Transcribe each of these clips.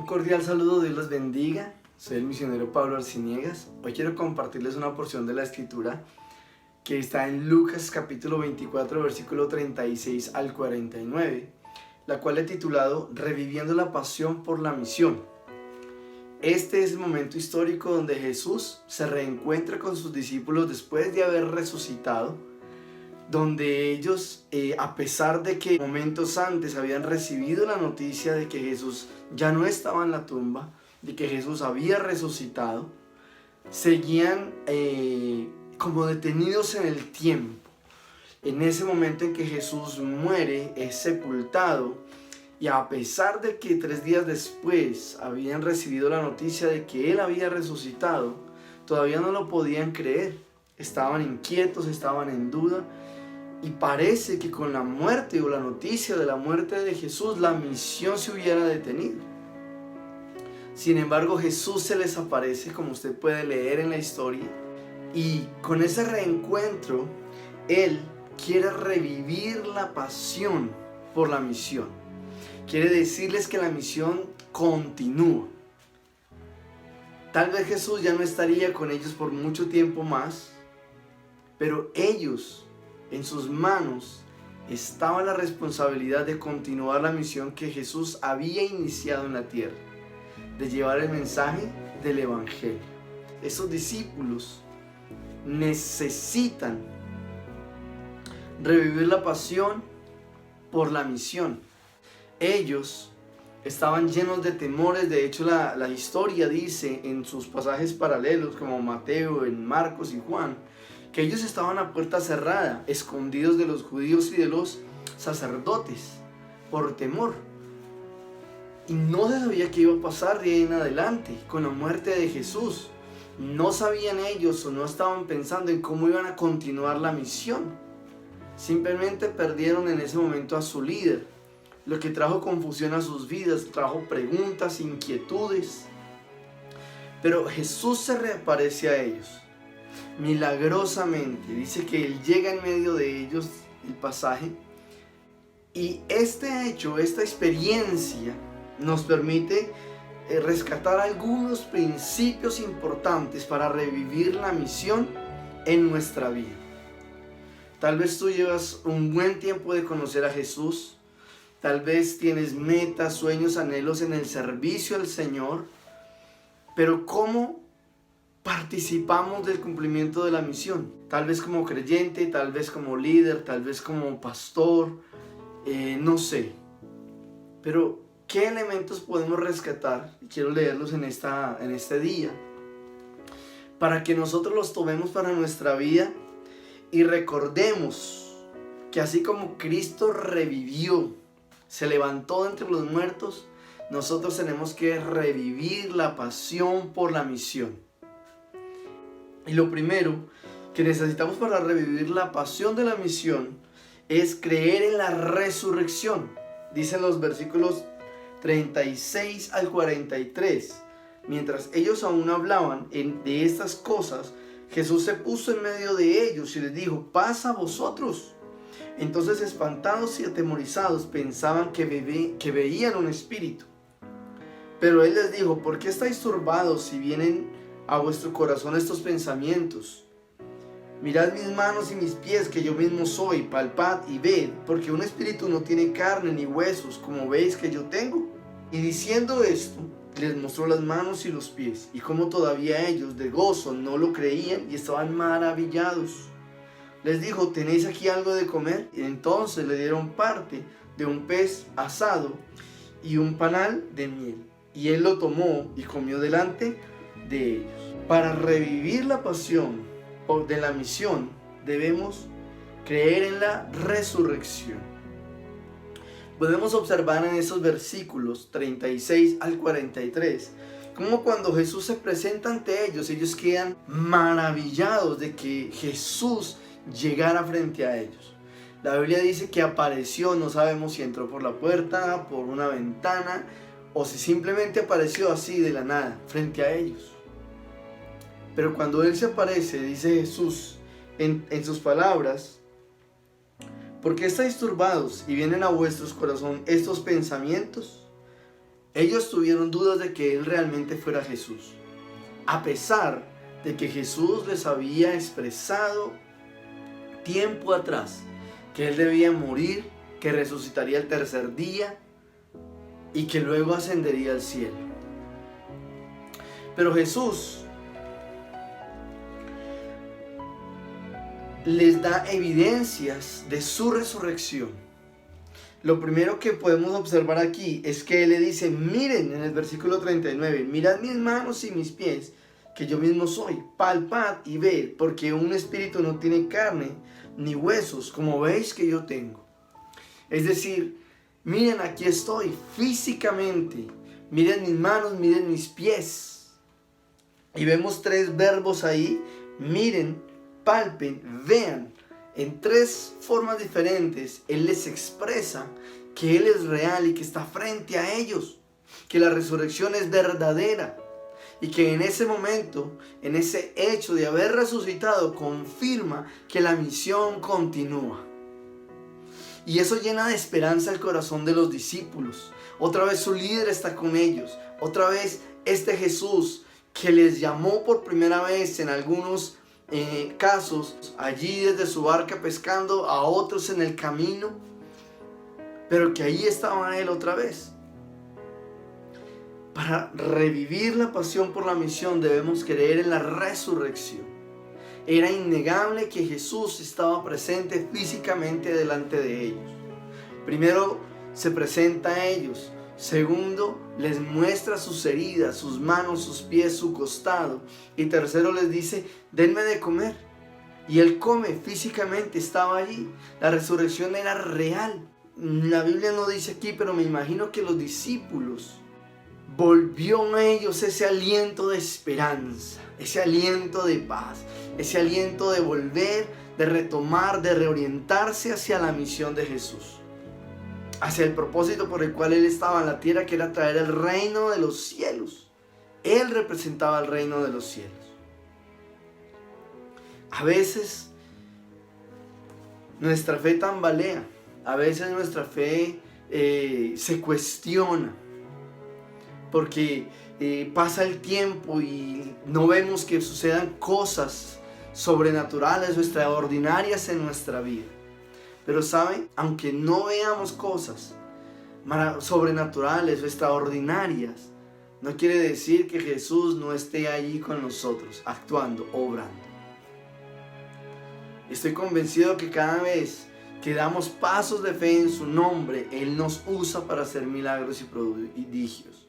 Un cordial saludo, Dios los bendiga. Soy el misionero Pablo Arciniegas. Hoy quiero compartirles una porción de la escritura que está en Lucas capítulo 24, versículo 36 al 49, la cual he titulado Reviviendo la pasión por la misión. Este es el momento histórico donde Jesús se reencuentra con sus discípulos después de haber resucitado, donde ellos, a pesar de que momentos antes habían recibido la noticia de que Jesús ya no estaba en la tumba, de que Jesús había resucitado, seguían como detenidos en el tiempo. En ese momento en que Jesús muere, es sepultado, y a pesar de que 3 días después habían recibido la noticia de que Él había resucitado, todavía no lo podían creer. Estaban inquietos, estaban en duda, y parece que con la muerte o la noticia de la muerte de Jesús, la misión se hubiera detenido. Sin embargo, Jesús se les aparece, como usted puede leer en la historia, y con ese reencuentro, Él quiere revivir la pasión por la misión. Quiere decirles que la misión continúa. Tal vez Jesús ya no estaría con ellos por mucho tiempo más, pero ellos, en sus manos, estaba la responsabilidad de continuar la misión que Jesús había iniciado en la tierra, de llevar el mensaje del Evangelio. Esos discípulos necesitan revivir la pasión por la misión. Ellos estaban llenos de temores. De hecho, la historia dice en sus pasajes paralelos, como Mateo, en Marcos y Juan, que ellos estaban a puerta cerrada, escondidos de los judíos y de los sacerdotes, por temor. Y no se sabía qué iba a pasar de ahí en adelante con la muerte de Jesús. No sabían ellos o no estaban pensando en cómo iban a continuar la misión. Simplemente perdieron en ese momento a su líder, lo que trajo confusión a sus vidas, trajo preguntas, inquietudes. Pero Jesús se reaparece a ellos milagrosamente. Dice que Él llega en medio de ellos, el pasaje, y este hecho, esta experiencia nos permite rescatar algunos principios importantes para revivir la misión en nuestra vida. Tal vez tú llevas un buen tiempo de conocer a Jesús, tal vez tienes metas, sueños, anhelos en el servicio al Señor, pero ¿cómo participamos del cumplimiento de la misión? Tal vez como creyente, tal vez como líder, tal vez como pastor, no sé. Pero ¿qué elementos podemos rescatar? Quiero leerlos en este día, para que nosotros los tomemos para nuestra vida y recordemos que así como Cristo revivió, se levantó de entre los muertos, nosotros tenemos que revivir la pasión por la misión. Y lo primero que necesitamos para revivir la pasión de la misión es creer en la resurrección. Dicen los versículos 36 al 43. Mientras ellos aún hablaban de estas cosas, Jesús se puso en medio de ellos y les dijo: «Paz a vosotros». Entonces, espantados y atemorizados, pensaban que veían un espíritu. Pero Él les dijo: «¿Por qué estáis turbados si vienen a vuestro corazón estos pensamientos? Mirad mis manos y mis pies, que yo mismo soy, palpad y ved, porque un espíritu no tiene carne ni huesos, como veis que yo tengo». Y diciendo esto, les mostró las manos y los pies, y como todavía ellos de gozo no lo creían y estaban maravillados. Les dijo: «¿Tenéis aquí algo de comer?». Y entonces le dieron parte de un pez asado y un panal de miel, y Él lo tomó y comió delante de ellos. Para revivir la pasión de la misión, debemos creer en la resurrección. Podemos observar en esos versículos 36 al 43 cómo cuando Jesús se presenta ante ellos, ellos quedan maravillados de que Jesús llegara frente a ellos. La Biblia dice que apareció, no sabemos si entró por la puerta, por una ventana, o si simplemente apareció así de la nada frente a ellos. Pero cuando Él se aparece, dice Jesús en sus palabras: ¿Por qué estáis turbados y vienen a vuestros corazones estos pensamientos? Ellos tuvieron dudas de que Él realmente fuera Jesús, a pesar de que Jesús les había expresado tiempo atrás que Él debía morir, que resucitaría el tercer día y que luego ascendería al cielo. Pero Jesús les da evidencias de su resurrección. Lo primero que podemos observar aquí es que Él le dice, miren en el versículo 39, mirad mis manos y mis pies, que yo mismo soy, palpad y ved, porque un espíritu no tiene carne ni huesos, como veis que yo tengo. Es decir, miren, aquí estoy físicamente, miren mis manos, miren mis pies. Y vemos tres verbos ahí, miren, palpen, vean. En tres formas diferentes, Él les expresa que Él es real y que está frente a ellos, que la resurrección es verdadera y que en ese momento, en ese hecho de haber resucitado, confirma que la misión continúa. Y eso llena de esperanza el corazón de los discípulos. Otra vez su líder está con ellos. Otra vez este Jesús que les llamó por primera vez en algunos casos, allí desde su barca pescando, a otros en el camino, pero que allí estaba Él otra vez. Para revivir la pasión por la misión debemos creer en la resurrección. Era innegable que Jesús estaba presente físicamente delante de ellos. Primero se presenta a ellos. Segundo, les muestra sus heridas, sus manos, sus pies, su costado. Y tercero, les dice, denme de comer. Y Él come físicamente, estaba allí. La resurrección era real. La Biblia no dice aquí, pero me imagino que los discípulos volvió a ellos ese aliento de esperanza, ese aliento de paz, ese aliento de volver, de retomar, de reorientarse hacia la misión de Jesús, hacia el propósito por el cual Él estaba en la tierra, que era traer el reino de los cielos. Él representaba el reino de los cielos. A veces nuestra fe tambalea, a veces nuestra fe se cuestiona, porque pasa el tiempo y no vemos que sucedan cosas sobrenaturales o extraordinarias en nuestra vida. Pero ¿saben? Aunque no veamos cosas sobrenaturales o extraordinarias, no quiere decir que Jesús no esté allí con nosotros, actuando, obrando. Estoy convencido que cada vez que damos pasos de fe en su nombre, Él nos usa para hacer milagros y prodigios.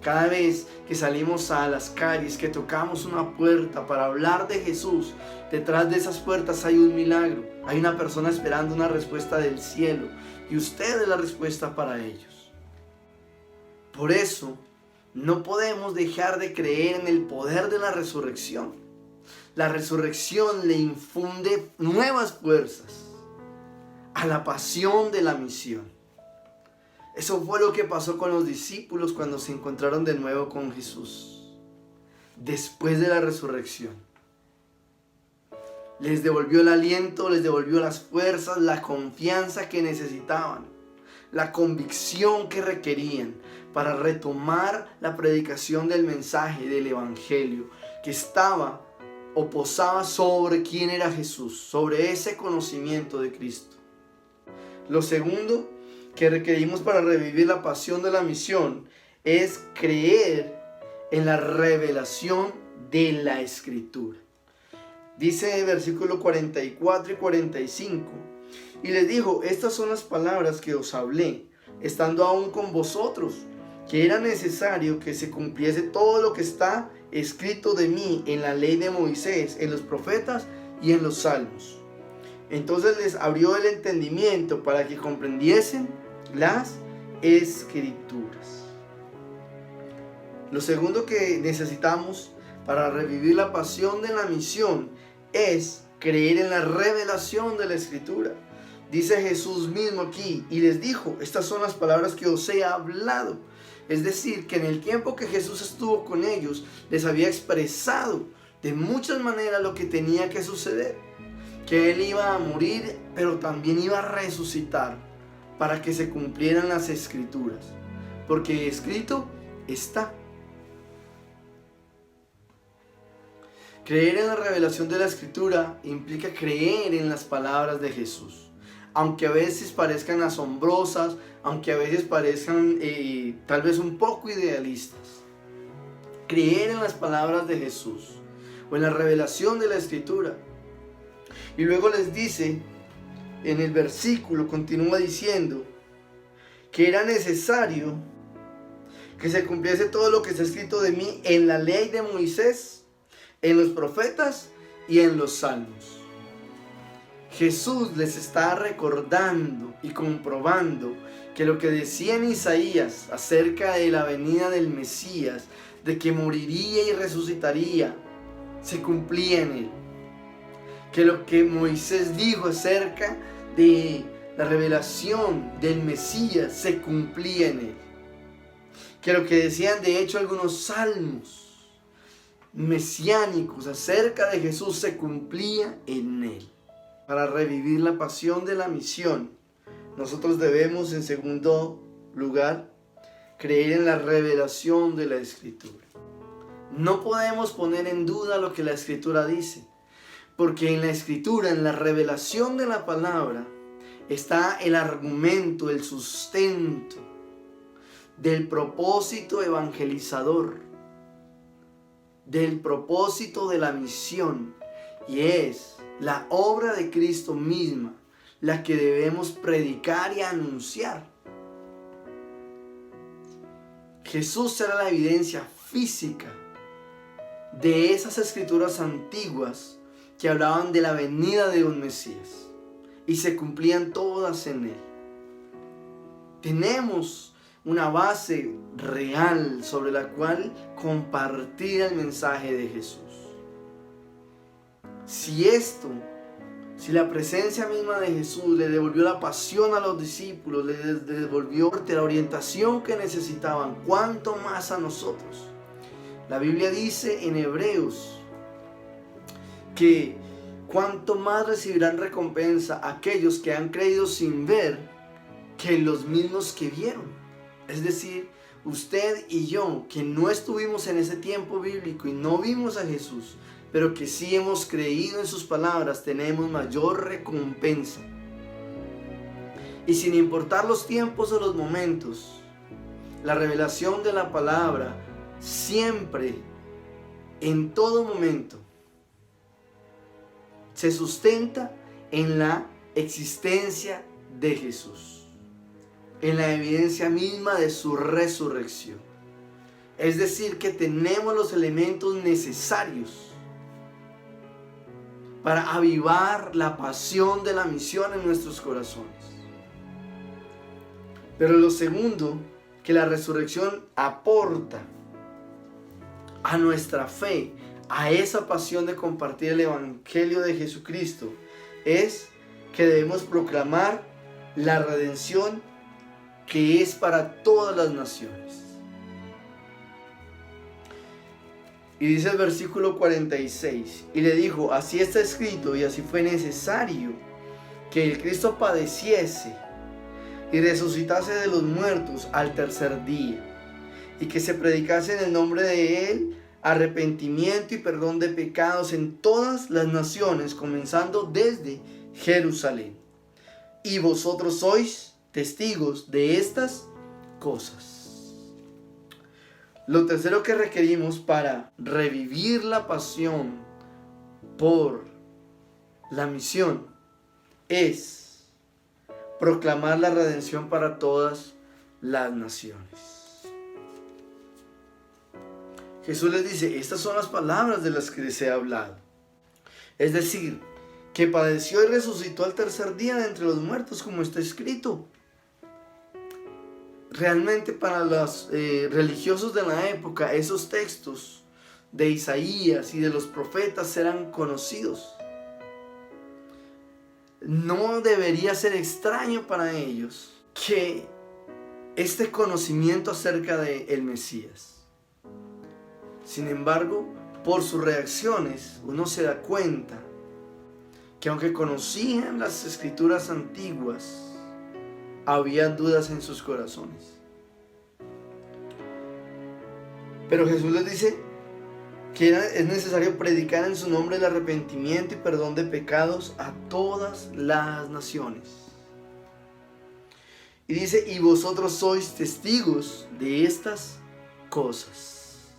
Cada vez que salimos a las calles, que tocamos una puerta para hablar de Jesús, detrás de esas puertas hay un milagro. Hay una persona esperando una respuesta del cielo y usted es la respuesta para ellos. Por eso, no podemos dejar de creer en el poder de la resurrección. La resurrección le infunde nuevas fuerzas a la pasión de la misión. Eso fue lo que pasó con los discípulos cuando se encontraron de nuevo con Jesús, después de la resurrección. Les devolvió el aliento, les devolvió las fuerzas, la confianza que necesitaban, la convicción que requerían para retomar la predicación del mensaje del Evangelio que estaba o posaba sobre quién era Jesús, sobre ese conocimiento de Cristo. Lo segundo que requerimos para revivir la pasión de la misión es creer en la revelación de la Escritura. Dice el versículo 44 y 45, y les dijo, estas son las palabras que os hablé, estando aún con vosotros, que era necesario que se cumpliese todo lo que está escrito de mí en la ley de Moisés, en los profetas y en los salmos. Entonces les abrió el entendimiento para que comprendiesen las Escrituras. Lo segundo que necesitamos para revivir la pasión de la misión es creer en la revelación de la Escritura. Dice Jesús mismo aquí, y les dijo, estas son las palabras que os he hablado. Es decir, que en el tiempo que Jesús estuvo con ellos, les había expresado de muchas maneras lo que tenía que suceder. Que Él iba a morir, pero también iba a resucitar para que se cumplieran las Escrituras. porque escrito está. Creer en la revelación de la Escritura implica creer en las palabras de Jesús, aunque a veces parezcan asombrosas, aunque a veces parezcan tal vez un poco idealistas. Creer en las palabras de Jesús o en la revelación de la Escritura. Y luego les dice, en el versículo continúa diciendo que era necesario que se cumpliese todo lo que está escrito de mí en la ley de Moisés, en los profetas y en los salmos. Jesús les está recordando y comprobando que lo que decía en Isaías acerca de la venida del Mesías, de que moriría y resucitaría, se cumplía en él. Que lo que Moisés dijo acerca de la revelación del Mesías se cumplía en él. Que lo que decían de hecho algunos salmos mesiánicos acerca de Jesús se cumplía en él. Para revivir la pasión de la misión, nosotros debemos, en segundo lugar, creer en la revelación de la Escritura. No podemos poner en duda lo que la Escritura dice, porque en la Escritura, en la revelación de la palabra, está el argumento, el sustento del propósito evangelizador, del propósito de la misión, y es la obra de Cristo misma la que debemos predicar y anunciar. Jesús será la evidencia física de esas escrituras antiguas que hablaban de la venida de un Mesías y se cumplían todas en él. Tenemos una base real sobre la cual compartir el mensaje de Jesús. Si la presencia misma de Jesús le devolvió la pasión a los discípulos, le devolvió la orientación que necesitaban, ¿cuánto más a nosotros? La Biblia dice en Hebreos que cuánto más recibirán recompensa aquellos que han creído sin ver que los mismos que vieron. Es decir, usted y yo, que no estuvimos en ese tiempo bíblico y no vimos a Jesús, pero que sí hemos creído en sus palabras, tenemos mayor recompensa. Y sin importar los tiempos o los momentos, la revelación de la palabra siempre, en todo momento, se sustenta en la existencia de Jesús, en la evidencia misma de su resurrección. Es decir, que tenemos los elementos necesarios para avivar la pasión de la misión en nuestros corazones. Pero lo segundo que la resurrección aporta a nuestra fe, a esa pasión de compartir el Evangelio de Jesucristo, es que debemos proclamar la redención que es para todas las naciones. Y dice el versículo 46, y le dijo, así está escrito y así fue necesario que el Cristo padeciese y resucitase de los muertos al tercer día, y que se predicase en el nombre de él arrepentimiento y perdón de pecados en todas las naciones, comenzando desde Jerusalén. Y vosotros sois testigos de estas cosas. Lo tercero que requerimos para revivir la pasión por la misión es proclamar la redención para todas las naciones. Jesús les dice, estas son las palabras de las que les he hablado. Es decir, que padeció y resucitó al tercer día de entre los muertos, como está escrito. Realmente para los religiosos de la época, esos textos de Isaías y de los profetas eran conocidos. No debería ser extraño para ellos que este conocimiento acerca del Mesías. Sin embargo, por sus reacciones, uno se da cuenta que aunque conocían las escrituras antiguas, había dudas en sus corazones. Pero Jesús les dice que es necesario predicar en su nombre el arrepentimiento y perdón de pecados a todas las naciones. Y dice, y vosotros sois testigos de estas cosas.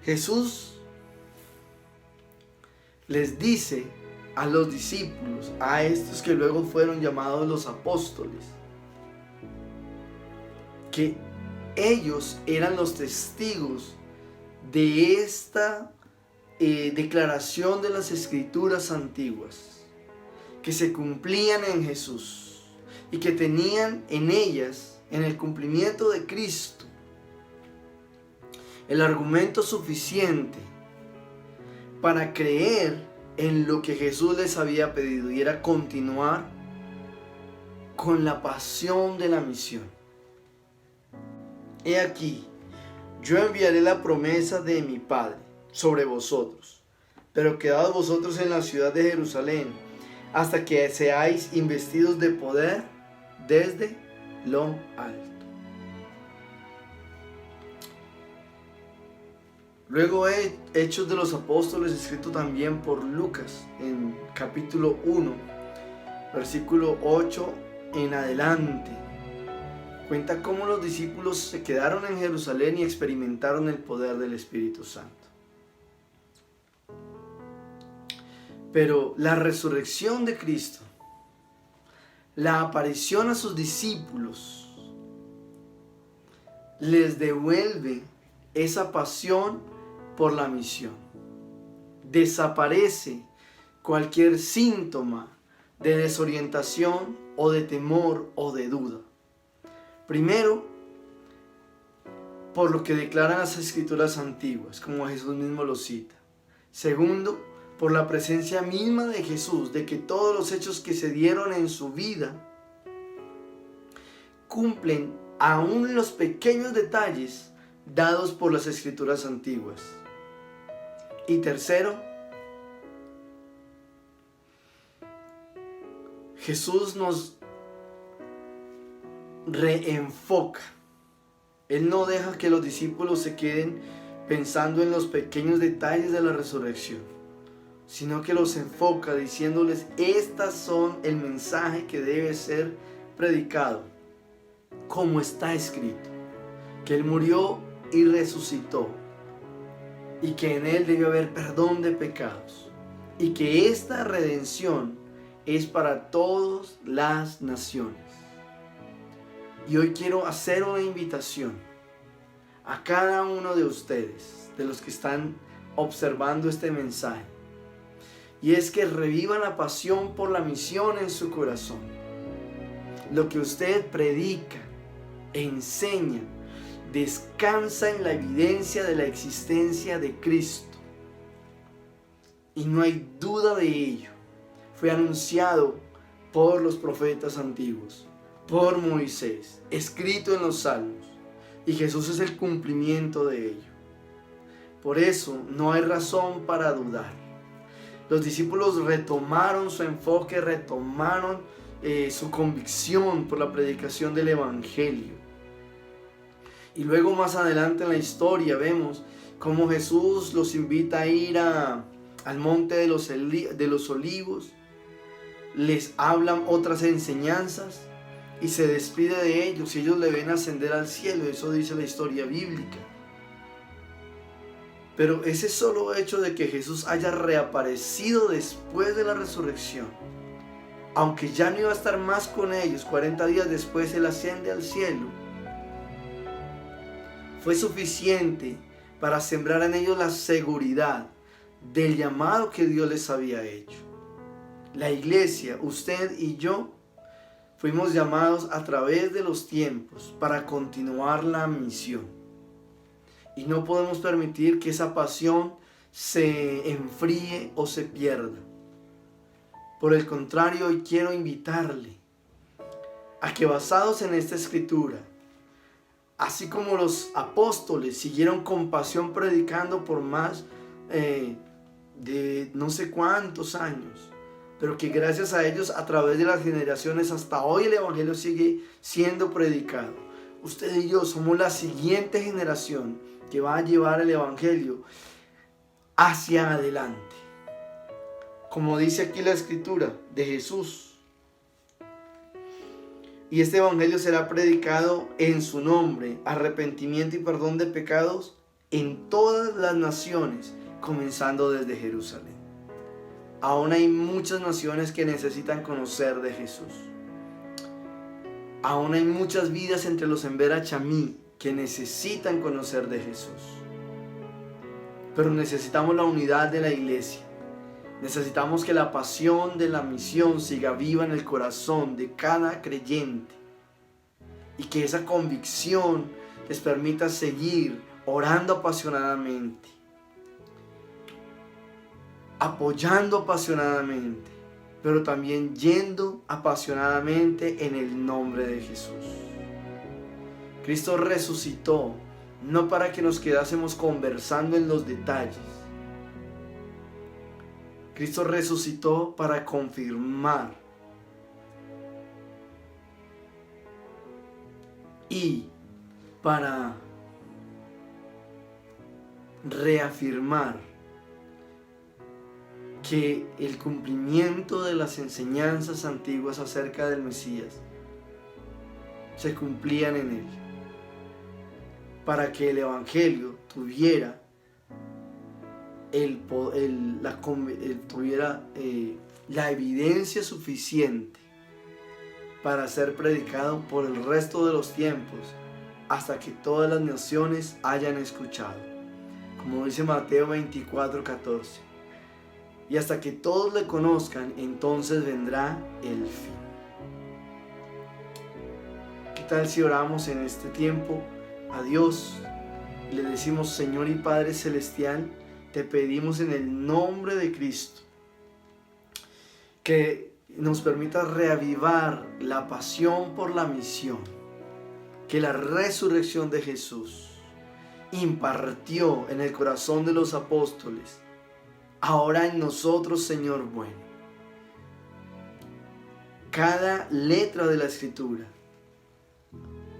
Jesús les dice a los discípulos, a estos que luego fueron llamados los apóstoles, que ellos eran los testigos de esta declaración de las Escrituras antiguas, que se cumplían en Jesús y que tenían en ellas, en el cumplimiento de Cristo, el argumento suficiente para creer en lo que Jesús les había pedido, y era continuar con la pasión de la misión. He aquí, yo enviaré la promesa de mi Padre sobre vosotros, pero quedaos vosotros en la ciudad de Jerusalén, hasta que seáis investidos de poder desde lo alto. Luego Hechos de los Apóstoles, escrito también por Lucas, en capítulo 1, versículo 8 en adelante, cuenta cómo los discípulos se quedaron en Jerusalén y experimentaron el poder del Espíritu Santo. Pero la resurrección de Cristo, la aparición a sus discípulos, les devuelve esa pasión por la misión. Desaparece cualquier síntoma de desorientación o de temor o de duda. Primero, por lo que declaran las Escrituras antiguas, como Jesús mismo lo cita. Segundo, por la presencia misma de Jesús, de que todos los hechos que se dieron en su vida cumplen aún los pequeños detalles dados por las Escrituras antiguas. Y tercero, Jesús nos reenfoca. Él no deja que los discípulos se queden pensando en los pequeños detalles de la resurrección, sino que los enfoca diciéndoles, estas son el mensaje que debe ser predicado, como está escrito, que Él murió y resucitó, y que en Él debe haber perdón de pecados, y que esta redención es para todas las naciones. Y hoy quiero hacer una invitación a cada uno de ustedes, de los que están observando este mensaje, y es que revivan la pasión por la misión en su corazón. Lo que usted predica, enseña, descansa en la evidencia de la existencia de Cristo. Y no hay duda de ello. Fue anunciado por los profetas antiguos, por Moisés, escrito en los Salmos. Y Jesús es el cumplimiento de ello. Por eso no hay razón para dudar. Los discípulos retomaron su enfoque, retomaron su convicción por la predicación del Evangelio. Y luego más adelante en la historia vemos cómo Jesús los invita a ir al monte de los olivos, les hablan otras enseñanzas y se despide de ellos y ellos le ven ascender al cielo. Eso dice la historia bíblica. Pero ese solo hecho de que Jesús haya reaparecido después de la resurrección, aunque ya no iba a estar más con ellos, 40 días después Él asciende al cielo, fue suficiente para sembrar en ellos la seguridad del llamado que Dios les había hecho. La iglesia, usted y yo, fuimos llamados a través de los tiempos para continuar la misión. Y no podemos permitir que esa pasión se enfríe o se pierda. Por el contrario, hoy quiero invitarle a que, basados en esta escritura, así como los apóstoles siguieron con pasión predicando por más de no sé cuántos años, pero que gracias a ellos, a través de las generaciones, hasta hoy el Evangelio sigue siendo predicado. usted y yo somos la siguiente generación que va a llevar el Evangelio hacia adelante. Como dice aquí la escritura de Jesús. Y este Evangelio será predicado en su nombre, arrepentimiento y perdón de pecados en todas las naciones, comenzando desde Jerusalén. Aún hay muchas naciones que necesitan conocer de Jesús. Aún hay muchas vidas entre los Embera Chamí que necesitan conocer de Jesús. Pero necesitamos la unidad de la iglesia. Necesitamos que la pasión de la misión siga viva en el corazón de cada creyente. Y que esa convicción les permita seguir orando apasionadamente. Apoyando apasionadamente. Pero también yendo apasionadamente en el nombre de Jesús. Cristo resucitó no para que nos quedásemos conversando en los detalles. Cristo resucitó para confirmar y para reafirmar que el cumplimiento de las enseñanzas antiguas acerca del Mesías se cumplían en él, para que el Evangelio tuviera la evidencia suficiente para ser predicado por el resto de los tiempos, hasta que todas las naciones hayan escuchado, como dice Mateo 24:14. Y hasta que todos le conozcan, entonces vendrá el fin. ¿Qué tal si oramos en este tiempo a Dios y le decimos: Señor y Padre Celestial, te pedimos en el nombre de Cristo que nos permita reavivar la pasión por la misión que la resurrección de Jesús impartió en el corazón de los apóstoles, ahora en nosotros, Señor bueno. Cada letra de la Escritura,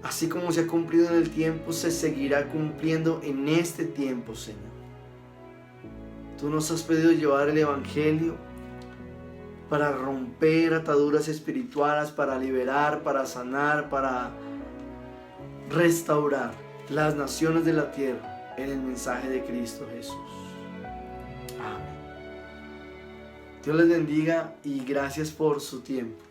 así como se ha cumplido en el tiempo, se seguirá cumpliendo en este tiempo, Señor. Tú nos has pedido llevar el Evangelio para romper ataduras espirituales, para liberar, para sanar, para restaurar las naciones de la tierra en el mensaje de Cristo Jesús. Amén. Dios les bendiga y gracias por su tiempo.